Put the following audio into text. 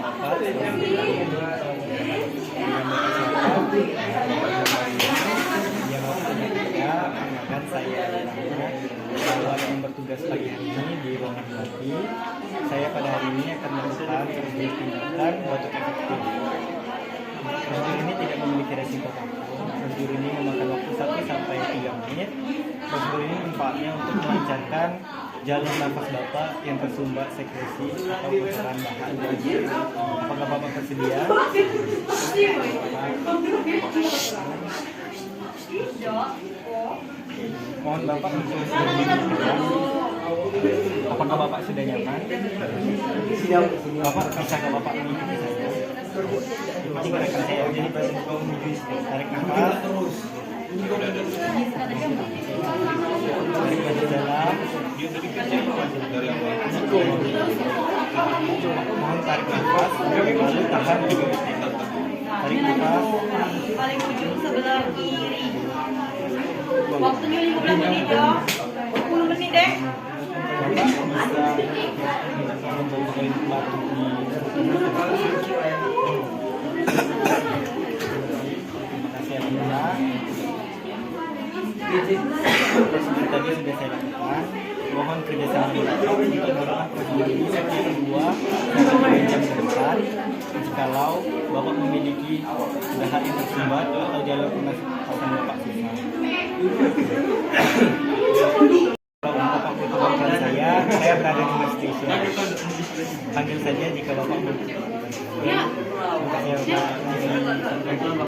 Bapak yang waktunya tidak mengingatkan saya bahwa yang bertugas pagi hari ini di ruangan pelatih, saya pada hari ini akan melakukan prosedur tindakan untuk efektif. Prosedur ini tidak memiliki resiko apapun. Prosedur ini memakan waktu 1-3 menit. Prosedur ini manfaatnya untuk melancarkan jalur nafas Bapak yang tersumbat sekresi atau kotoran bahan. Apakah Bapak bersedia? Mohon Bapak untuk apakah Bapak sudah nyaman? Bapak bisa ke Bapak mengikuti saya? Ikuti gerakan saya. Jadi pada kau menuju tarik nafas terus. Tarik ke dalam. Mohon tarik nafas. Lalu tahan 2 detik. Tarik nafas. Paling ujung sebelah kiri. Waktunya 15 menit ya. 10 menit deh. Seperti tadi sudah saya lakukan, mohon kerjasama Bapak untuk melakukan prosedur ini sesi kedua sampai jam ke depan. Jikalau Bapak memiliki dahak yang tersumbat atau jalur pernafasan Bapak susah. Kalau Bapak butuh bantuan saya berada di station. Panggil saja jika Bapak butuh. Ya. Terima kasih Bapak.